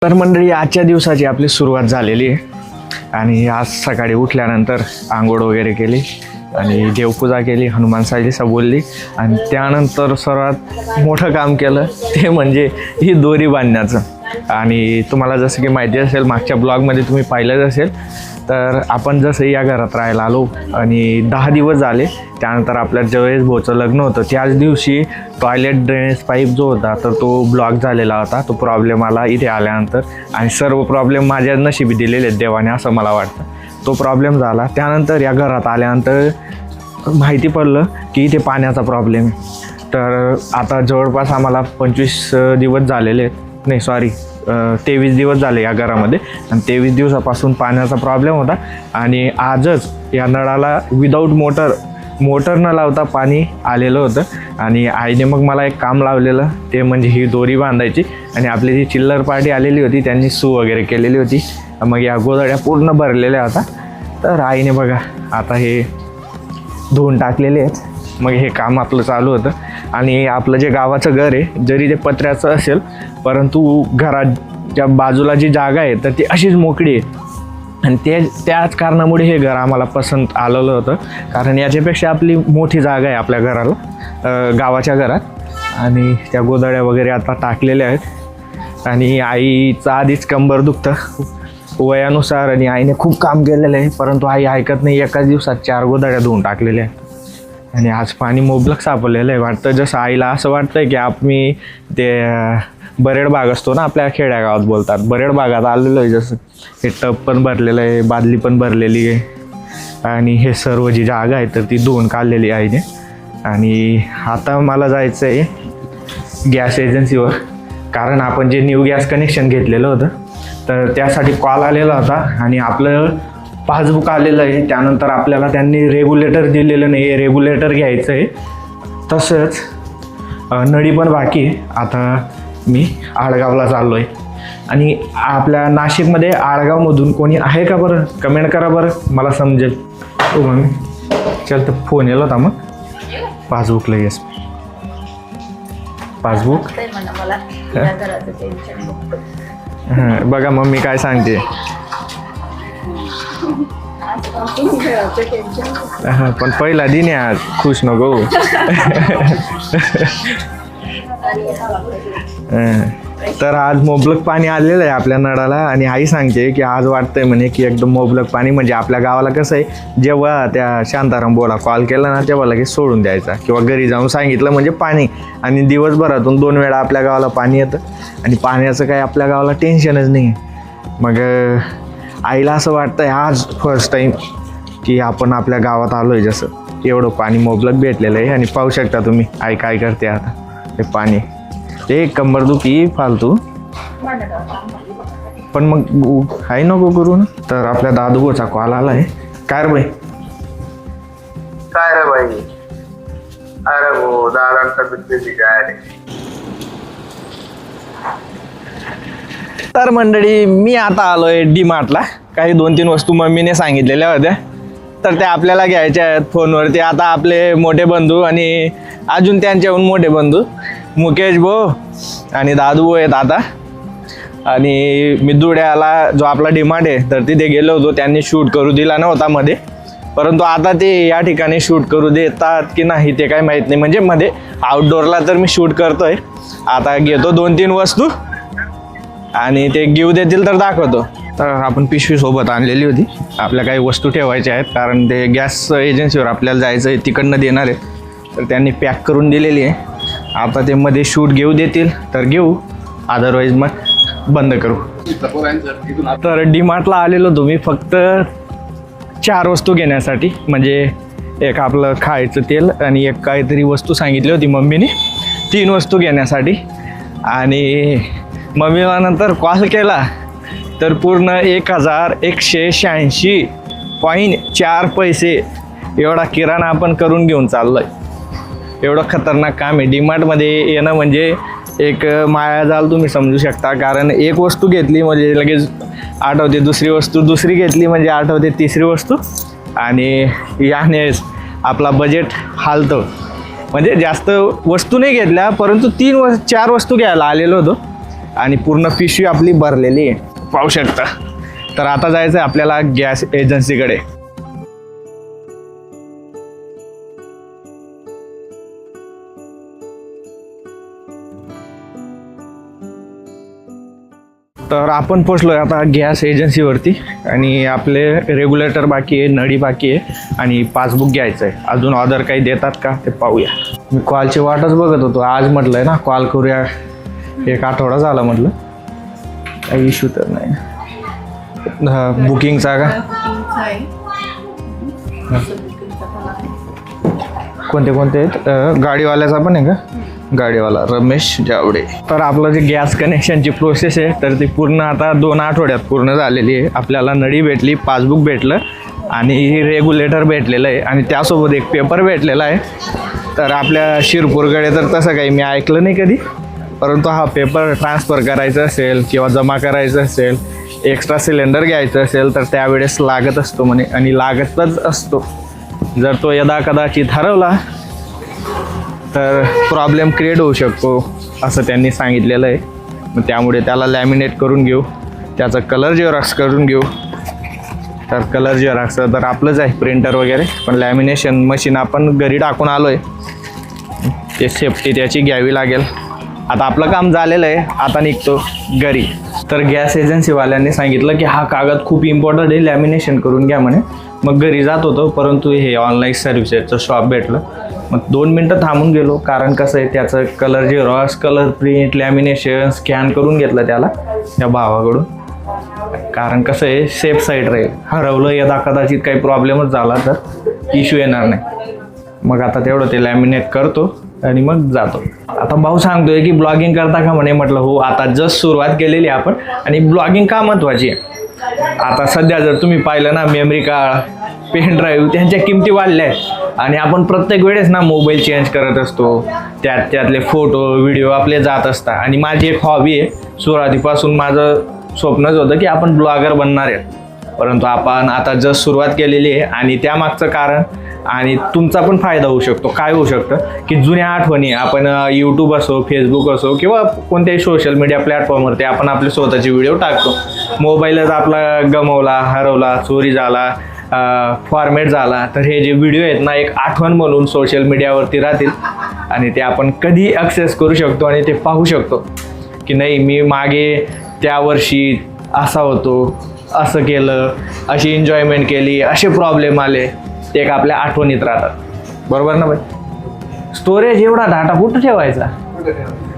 तर मंडळी आजच्या दिवसाची आपली सुरुवात झालेली आहे आणि आज सकाळी उठल्यानंतर आंघोळ वगैरे केली आणि देवपूजा केली, हनुमान चालीसा बोलली आणि त्यानंतर सर्वात मोठं काम केलं ते म्हणजे ही दोरी बांधण्याचं। आणि तुम्हाला जसं की माहिती असेल, मागच्या ब्लॉगमध्ये तुम्ही पाहिलंच असेल, तर आपण जसं या घरात राहायला आलो आणि 10 दिवस झाले, त्यानंतर आपल्या जवळच भाऊचं लग्न होतं, त्याच दिवशी टॉयलेट ड्रेनेज पाईप जो होता तर तो ब्लॉक झालेला होता। तो प्रॉब्लेम आला इथे आल्यानंतर आणि सर्व प्रॉब्लेम माझ्या नशिबी दिलेले आहेत देवाने असं मला वाटतं। तो प्रॉब्लेम झाला, त्यानंतर या घरात आल्यानंतर माहिती पडलं की इथे पाण्याचा प्रॉब्लेम आहे। तर आता जवळपास आम्हाला 25 दिवस झालेले आहेत, नाही सॉरी 23 दिवस झाले या घरामध्ये आणि 23 दिवसापासून पाण्याचा प्रॉब्लेम होता आणि आजच या नळाला विदाऊट मोटर न लावता पाणी आलेलं होतं आणि आईने मग मला एक काम लावलेलं, ते म्हणजे ही दोरी बांधायची आणि आपली जी चिल्लर पार्टी आलेली होती त्यांनी सू वगैरे केलेली होती, मग या गोधड्या पूर्ण भरलेल्या होता। तर आईने बघा आता हे धुवून टाकलेले आहेत, मग हे काम आपलं चालू होतं। आणि आपलं जे गावाचं घर आहे जरी ते पत्र्याचं असेल परंतु घराच्या बाजूला जी जागा आहे तर ती अशीच मोकळी आहे आणि त्याच कारणामुळे हे घर आम्हाला पसंत आलेलं होतं, कारण याच्यापेक्षा आपली मोठी जागा आहे आपल्या घराला, गावाच्या घरात। आणि त्या गोधड्या वगैरे आता टाकलेल्या आहेत आणि आईचं आधीच कंबर दुखतं वयानुसार आणि आईने खूप काम केलेलं आहे, परंतु आई ऐकत नाही। एकाच दिवसात 4 गोधड्या धुवून टाकलेल्या आहेत आणि आज पाणी मुबलक सापडलेलं आहे। वाटतं जसं आईला असं वाटतंय की आम्ही ते बरेड बाग असतो ना आपल्या खेड्यागावात बोलतात, बरेड बागात आलेलो आहे। जसं हे टब पण भरलेलं आहे, बादली पण भरलेली आहे आणि हे सर्व जी जागा आहे तर ती धुवून काढलेली आहे आईने। आणि आता मला जायचं आहे गॅस एजन्सीवर, कारण आपण जे न्यू गॅस कनेक्शन घेतलेलं होतं तर त्यासाठी कॉल आलेला होता आणि आपलं पासबुक आलेलं आहे। त्यानंतर आपल्याला त्यांनी रेग्युलेटर दिलेलं नाही, रेग्युलेटर घ्यायचं आहे। तसंच नळी पण बाकी आहे। आता मी आडगावला चाललो आहे आणि आपल्या नाशिकमध्ये आडगावमधून कोणी आहे का बरं, कमेंट करा बरं, मला समजेल। हो मम्मी चल, तर फोन येलो होता मग पासबुकला, येस पासबुक। हां बघा मम्मी काय सांगते, पण पहिला दिन आहे आज, खुश नको। तर आज मोबलक पाणी आलेलं आहे आपल्या नळाला आणि आई सांगते की आज वाटतंय म्हणे की एकदम मोबलक पाणी, म्हणजे आपल्या गावाला कसं आहे, जेव्हा त्या शांताराम बोला कॉल केला ना तेव्हा लगेच सोडून द्यायचा किंवा घरी जाऊन सांगितलं म्हणजे पाणी, आणि दिवसभरातून 2 वेळा आपल्या गावाला पाणी येतं आणि पाण्याचं काही आपल्या गावाला टेन्शनच नाही। मग आईला असं वाटतंय आज फर्स्ट टाईम की आपण आपल्या गावात आलो आहे, जसं एवढं पाणी मोबलक भेटलेलं आहे। आणि पाहू शकता तुम्ही आई काय करते आता, ते पाणी ते कंबरदुखी फालतू, पण मग आहे नको करू ना। तर आपल्या दादूचा कॉल आला आहे। काय रे बाई, काय रे बाई, अरे हो दादांचा बिझनेस काय। तर मंडळी मी आता आलोय डी-मार्टला, काही 2-3 वस्तू मम्मीने सांगितलेल्या होत्या तर त्या आपल्याला घ्यायच्या आहेत फोनवरती। आता आपले मोठे बंधू आणि अजून त्यांच्याहून मोठे बंधू मुकेश भाऊ आणि दादू भाऊ आहेत आता, आणि मी धुळ्याला जो आपला डी-मार्ट आहे तर तिथे गेलो होतो, त्यांनी शूट करू दिला नव्हता मध्ये, परंतु आता ते या ठिकाणी शूट करू देतात की नाही ते काय माहीत नाही, म्हणजे मध्ये आउटडोअरला तर मी शूट करतोय। आता घेतो 2-3 वस्तू आणि ते घेऊ देतील तर दाखवतो। तर आपण पिशवी सोबत आणलेली होती, आपल्या काही वस्तू ठेवायच्या आहेत, कारण ते गॅस एजन्सीवर आपल्याला जायचं आहे, तिकडनं देणार आहे, तर त्यांनी पॅक करून दिलेली आहे। आता ते मध्ये शूट घेऊ देतील तर घेऊ, अदरवाईज मग बंद करू। तर डी-मार्टला आलेलो तुम्ही फक्त 4 वस्तू घेण्यासाठी, म्हणजे एक आपलं खायचं तेल आणि एक काहीतरी वस्तू सांगितली होती मम्मीने, 3 वस्तू घेण्यासाठी। आणि मम्मीला नंतर कॉल केला तर पूर्ण 1186.4 पैसे एवढा किराणा आपण करून घेऊन चाललो आहे। एवढं खतरनाक काम आहे डी-मार्टमध्ये येणं, म्हणजे एक मायाजाल तुम्ही समजू शकता, कारण एक वस्तू घेतली म्हणजे लगेच आठवते दुसरी वस्तू, दुसरी घेतली म्हणजे आठवते तिसरी वस्तू, आणि याने आपला बजेट हालतं। म्हणजे जास्त वस्तू नाही घेतल्या, परंतु 3-4 वस्तू घ्यायला आलेलो होतो आणि पूर्ण पिशवी आपली भरलेली आहे, पाहू शकता. तर आता जायचं आहे आपल्याला गॅस एजन्सीकडे. तर आपण पोचलो आहे आता गॅस एजन्सीवरती आणि आपले रेग्युलेटर बाकी आहे, नळी बाकी आहे आणि पासबुक घ्यायचं आहे. अजून ऑर्डर काही देतात का ते पाहूया. मी कॉलची वाटच बघत होतो, आज म्हटलं आहे ना कॉल करूया, एक आठवडा झाला म्हटलं, काही इश्यू तर नाही. बुकिंगचा का? कोणते कोणते आहेत? गाडीवाल्याचा पण आहे का? गाडीवाला रमेश जावडे. तर आपलं जे गॅस कनेक्शनची प्रोसेस आहे तर ती पूर्ण आता 2 आठवड्यात पूर्ण झालेली आहे. आपल्याला नळी भेटली, पासबुक भेटलं आणि रेग्युलेटर भेटलेलं आहे आणि त्यासोबत एक पेपर भेटलेला आहे. तर आपल्या शिरपूरकडे तर तसं काही मी ऐकलं नाही कधी, परंतु हा पेपर ट्रान्सफर करायचा असेल किंवा जमा करायचं असेल, एक्स्ट्रा सिलेंडर घ्यायचं असेल तर त्यावेळेस लागत असतो म्हणे, आणि लागतच असतो. जर तो यदा कदाचित हरवला तर प्रॉब्लेम क्रिएट होऊ शकतो असं त्यांनी सांगितलेलं आहे. मग त्यामुळे त्याला लॅमिनेट करून घेऊ, त्याचा कलर झेरॉक्स करून घेऊ. तर कलर झेरॉक्स तर आपलंच आहे प्रिंटर वगैरे, पण लॅमिनेशन मशीन आपण घरी टाकून आलो आहे, ते सेफ्टी त्याची घ्यावी लागेल. आता आपलं काम झालेलं आहे, आता निघतो घरी. तर गॅस एजन्सीवाल्यांनी सांगितलं की हा कागद खूप इम्पॉर्टंट आहे, लॅमिनेशन करून घ्या म्हणे. मग घरी जात होतो, परंतु हे ऑनलाईन सर्व्हिसेसचं शॉप भेटलं. मग 2 मिनटं थांबून गेलो, कारण कसं आहे त्याचं colour Xerox, colour print, lamination scan करून घेतलं त्याला त्या भावाकडून. कारण कसं आहे सेफ साईड राहील, हरवलं यदा कदाचित काही प्रॉब्लेमच झाला तर इश्यू येणार नाही. मग आता तेवढं ते लॅमिनेट करतो आणि मग जातो. आता भाऊ सांगतोय की ब्लॉगिंग करता का म्हणे. म्हटलं हो, आता जस्ट सुरुवात केलेली आपण, आणि ब्लॉगिंग का महत्त्वाची आहे. आता सध्या जर तुम्ही पाहिलं ना, मेमरी कार्ड, पेन ड्राईव्ह त्यांच्या किमती वाढल्या आहेत आणि आपण प्रत्येक वेळेस ना मोबाईल चेंज करत असतो, त्यातले फोटो व्हिडिओ आपले जात असतात. आणि माझी एक हॉबी आहे, सुरुवातीपासून माझं स्वप्नच होतं की आपण ब्लॉगर बनणार आहे, परंतु आपण आता जस्ट सुरुवात केलेली आहे. आणि त्यामागचं कारण आणि तुमचा पण फायदा होऊ शकतो. काय होऊ शकतं की जुन्या आठवणी आपण यूट्यूब असो, फेसबुक असो किंवा कोणत्याही सोशल मीडिया प्लॅटफॉर्मवरती आपण आपले स्वतःचे व्हिडिओ टाकतो. मोबाईलच आपला गमावला, हरवला, चोरी झाला, फॉर्मॅट झाला, तर हे जे व्हिडिओ आहेत ना एक आठवण म्हणून सोशल मीडियावरती राहतील आणि ते आपण कधी ॲक्सेस करू शकतो आणि ते पाहू शकतो की नाही मी मागे त्या वर्षी असा होतो, असं केलं, अशी एन्जॉयमेंट केली, असे प्रॉब्लेम आले, ते एक आपल्या आठवणीत राहतात. बरोबर ना बाई? स्टोरेज एवढा डाटा कुठं ठेवायचा?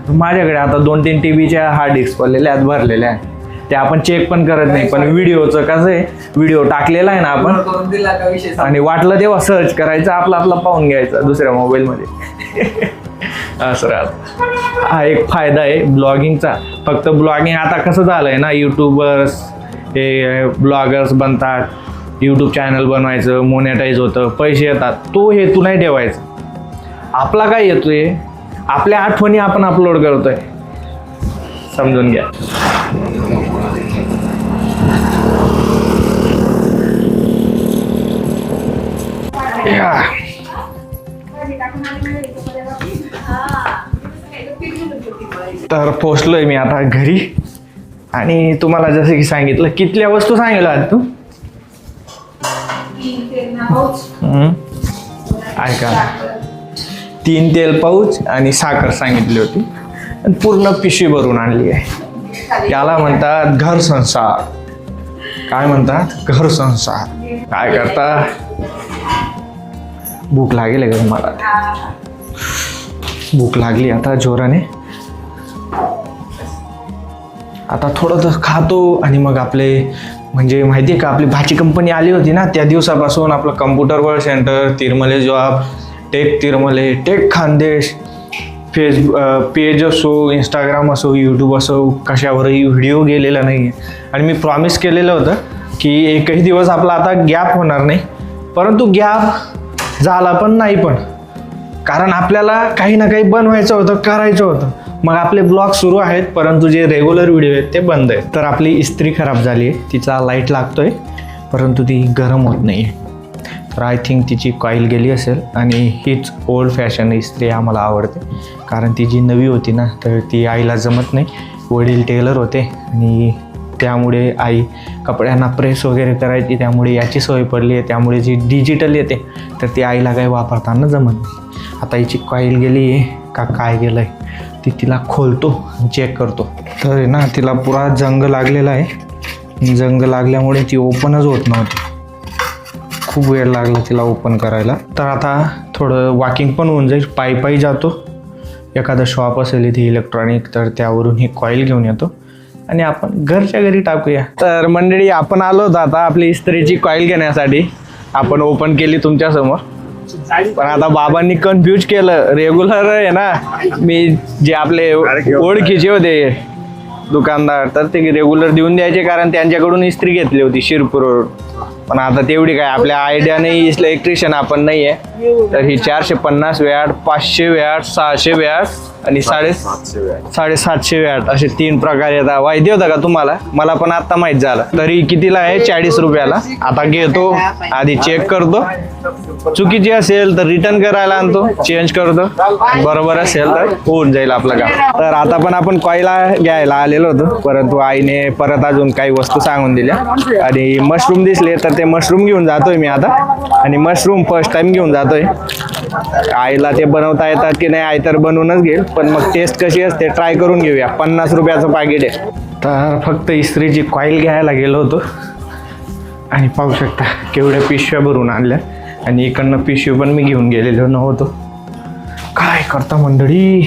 माझ्याकडे आता 2-3 TBच्या हार्ड डिस्क पडलेल्या आहेत, भरलेल्या आहेत, ते आपण चेक पण करत नाही. पण व्हिडिओचं कसं आहे, व्हिडिओ टाकलेला आहे ना आपण आणि वाटलं तेव्हा सर्च करायचं, आपला पाहून घ्यायचा दुसऱ्या मोबाईलमध्ये. असं राहतं. हा एक फायदा आहे ब्लॉगिंगचा. फक्त ब्लॉगिंग आता कसं झालं आहे ना, यूट्यूबर्स हे ब्लॉगर्स बनतात, यूट्यूब चॅनल बनवायचं, मोनेटाईज होतं, पैसे येतात, तो हेतू नाही ठेवायचा. आपला काय येतोय, आपल्या आठवणी आपण अपलोड करतोय, समजून घ्या. तर पोचलोय मी आता घरी आणि तुम्हाला जसं की सांगितलं, कितल्या वस्तू सांगितल्या तू? ऐका, 3 तेल पाऊच आणि साखर सांगितली होती आणि पूर्ण पिशवी भरून आणली आहे. त्याला म्हणतात घर संसार. काय म्हणतात? घर संसार. काय करता? भूक लागेल का मला? भूक लागली आता जोराने. आता थोडं खातो आणि मग आपले म्हणजे माहिती आहे का, आपली भाची कंपनी आली होती ना, त्या दिवसापासून आपलं computer world centre, Tirmale job, tech Tirmale, tech Khandesh, page असो, इंस्टाग्राम असो, यूट्यूब असो, कशावरही व्हिडिओ गेलेला नाही आहे. आणि मी प्रॉमिस केलेलं होतं की एकही दिवस आपला आता गॅप होणार नाही, परंतु गॅप झाला पण नाही पण, कारण आपल्याला काही ना काही बनवायचं होतं, करायचं होतं. मग आपले ब्लॉग सुरू आहेत, परंतु जे रेग्युलर व्हिडिओ आहेत ते बंद आहेत. तर आपली इस्त्री खराब झाली आहे, तिचा लाईट लागतोय परंतु ती गरम होत नाही आहे. तर आय थिंक तिची कॉईल गेली असेल. आणि हीच ओल्ड फॅशन इस्त्री आम्हाला आवडते, कारण ती जी नवी होती ना तर ती आईला जमत नाही. वडील टेलर होते आणि त्यामुळे आई कपड्यांना प्रेस वगैरे करायची, त्यामुळे याची सवय पडली आहे. त्यामुळे जी डिजिटल येते तर ती आईला काही वापरताना जमत नाही. आता हिची कॉईल गेली आहे का काय गेलं आहे ती तिला खोलतो चेक करतो. तर आहे ना तिला पुरा जंग लागलेला आहे. जंग लागल्यामुळे ती ओपनच होत नव्हती. खूप वेळ लागला तिला ओपन करायला. तर आता थोडं वॉकिंग पण होऊन जाईल. पायी जातो, एखादं शॉप असेल इथे इलेक्ट्रॉनिक तर त्यावरून ही कॉईल घेऊन येतो आणि आपण घरच्या घरी टाकूया. तर मंडळी आपण आलो होतो आता आपली इस्त्रीची कॉईल घेण्यासाठी. आपण ओपन केली तुमच्यासमोर, पण आता बाबांनी कन्फ्यूज केलं. रेग्युलर आहे ना, मी जे आपले ओळखीचे होते दुकानदार तर ते रेग्युलर देऊन द्यायचे, कारण त्यांच्याकडून इस्त्री घेतली होती शिरपूरवरून. पण आता तेवढी काय आपल्या आयडिया नाही, इलेक्ट्रिशियन आपण नाही आहे. तर ही 450 वॅट, 500 वॅट, 600 वॅट आणि 750 वॅट असे 3 प्रकार येतात. माहिती होतं का तुम्हाला? मला पण आता माहित झालं. तरी कितीला आहे? 40 रुपयाला. आता घेतो, आधी चेक करतो, चुकीची असेल तर रिटर्न करायला आणतो, चेंज करतो, बरोबर असेल तर होऊन जाईल आपलं काम. तर आता पण आपण कॉईला घ्यायला आलेलो होतो, परंतु आईने परत अजून काही वस्तू सांगून दिल्या आणि मशरूम दिसले तर ते मशरूम घेऊन जातोय मी आता. आणि मशरूम फर्स्ट टाइम घेऊन जातोय. आईला ते बनवता येतात की नाही आई तर बनवूनच घेईल, पण मग टेस्ट कशी असते ट्राय करून घेऊया. 50 रुपयाचं पाकिट आहे. तर फक्त इस्त्रीची कॉईल घ्यायला गेलो होतो आणि पाहू शकता केवढ्या पिशव्या भरून आणल्या. आणि इकडनं पिशवी पण मी घेऊन गेलेलो नव्हतो. काय करता मंडळी,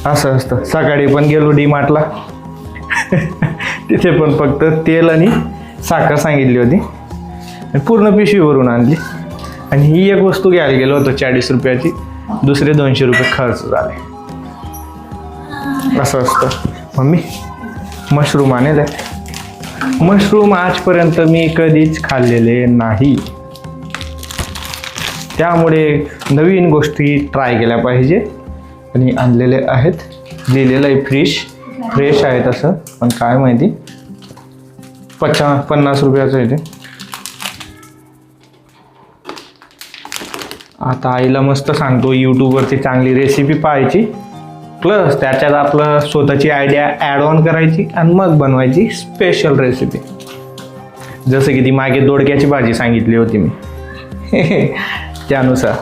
असं असतं. सकाळी पण गेलो डीमार्टला तिथे पण फक्त तेल आणि साखर सांगितली होती आणि पूर्ण पिशवी भरून आणली. आणि ही एक वस्तू घ्यायला गेलो होतो 40 रुपयाची, दुसरे 200 रुपये खर्च झाले. असं असतं. मम्मी मशरूम आणले. मशरूम आजपर्यंत मी कधीच खाल्लेले नाही, त्यामुळे नवीन गोष्टी ट्राय केल्या पाहिजे. आणि आणलेले आहेत. लिहिलेलं आहे फ्रेश आहे तसं, पण काय माहिती 50 रुपयाचं आहे ते. आता आईला मस्त सांगतो यूट्यूबवरती चांगली रेसिपी पाहायची, प्लस त्याच्यात आपलं स्वतःची आयडिया ॲड ऑन करायची आणि मग बनवायची स्पेशल रेसिपी. जसं की ती मागे दोडक्याची भाजी सांगितली होती मी त्यानुसार.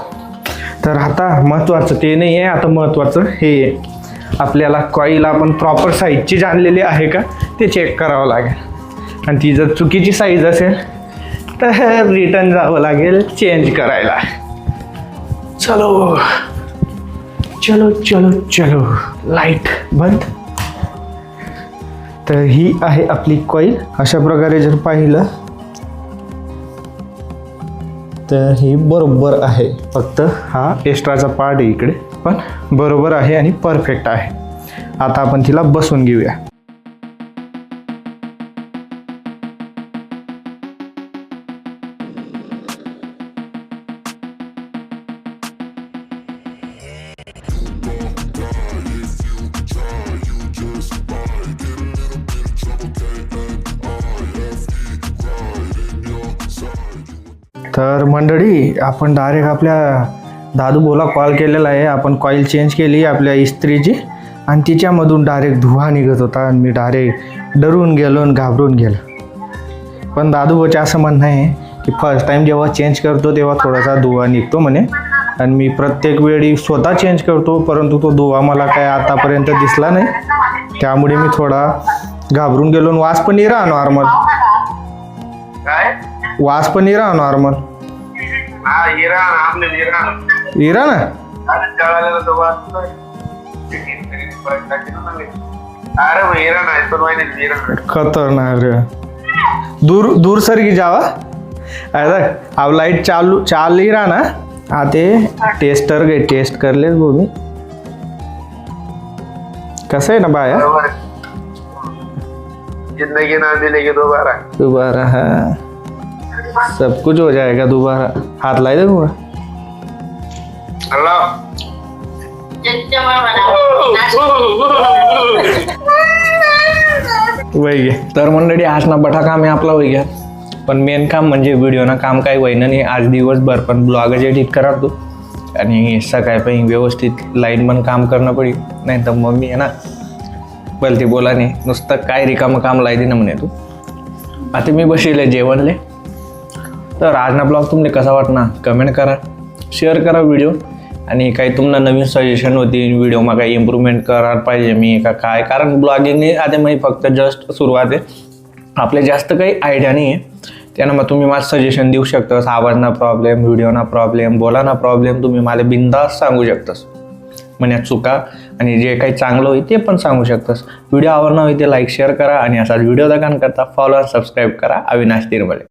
तर आता महत्त्वाचं ते नाही आहे, आता महत्त्वाचं हे आहे. आपल्याला कॉईल आपण प्रॉपर साईजची आणलेली आहे का ते चेक करावं लागेल. आणि ती जर चुकीची साईज असेल तर रिटर्न जावं लागेल चेंज करायला. चलो चलो चलो चलो. लाईट बंद. तर ही आहे आपली कॉईल. अशा प्रकारे जर पाहिलं तर ही बरोबर आहे. फक्त हा एक्स्ट्राचा पार्ट आहे इकडे, पण बरोबर आहे आणि परफेक्ट आहे. आता आपण तिला बसवून घेऊया. तर मंडळी आपण डायरेक्ट आपल्या दादू बोला कॉल केलेला आहे. आपण कॉईल चेंज केली आपल्या इस्त्रीची आणि तिच्यामधून डायरेक्ट धुवा निघत होता आणि मी डायरेक्ट डरून गेलो आणि घाबरून गेलो. पण दादू बोचे असं म्हणणं आहे की फर्स्ट टाईम जेव्हा चेंज करतो तेव्हा थोडासा धुवा निघतो म्हणे, आणि मी प्रत्येक वेळी स्वतः चेंज करतो, परंतु तो धुवा मला काय आतापर्यंत दिसला नाही. त्यामुळे मी थोडा घाबरून गेलो. आणि वास पण नाही राहा नॉर्मल, वास पण नाही राहा नॉर्मल. हिरा ना खतरनाक रे. दूर सर की जावा. अब लाइट चाल ही रहा ना. आते टेस्टर गए टेस्ट कर ले वो भी कसं आहे ना बाया. जिंदगी ना मिलेगी दोबारा हाँ सब कुछ हो जाएगा दोबारा. हाथ लाई दे पूरा. वही तर मंडळी आज ना बठा काम आहे आपला होई गया, पण मेन काम म्हणजे व्हिडिओ ना काम काही होईना नाही आज दिवसभर. पण ब्लॉग एडिट करतो आणि सकाळी पण व्यवस्थित लाईन पण काम करणं पडेल, नाही तर मम्मी आहे ना बोलते बोला नाही नुसतं काय रिकामं काम लायते ना म्हणे तू. आता मी बसले जेवणले. तर आज ना ब्लॉग तुम्हाला कसा वाटणार कमेंट करा, शेअर करा व्हिडिओ. आणि काही तुम्हाला नवीन सजेशन होती व्हिडिओ मग काही इम्प्रूव्हमेंट करायला पाहिजे मी का काय, कारण ब्लॉगिंगने आता मी फक्त जस्ट सुरुवात आहे, आपले जास्त काही आयडिया नाही आहे. त्यानं मग तुम्ही मला सजेशन देऊ शकतास. आवाजना प्रॉब्लेम, व्हिडिओना प्रॉब्लेम, बोलाना प्रॉब्लेम तुम्ही मला बिंदास सांगू शकतास. म्हणजे चुका आणि जे काही चांगलं होईल ते पण सांगू शकतास. व्हिडिओ आवडणार होईल ते लाईक शेअर करा आणि असाच व्हिडिओ दाखल करता फॉलो आणि सबस्क्राईब करा. अविनाश तिरमले.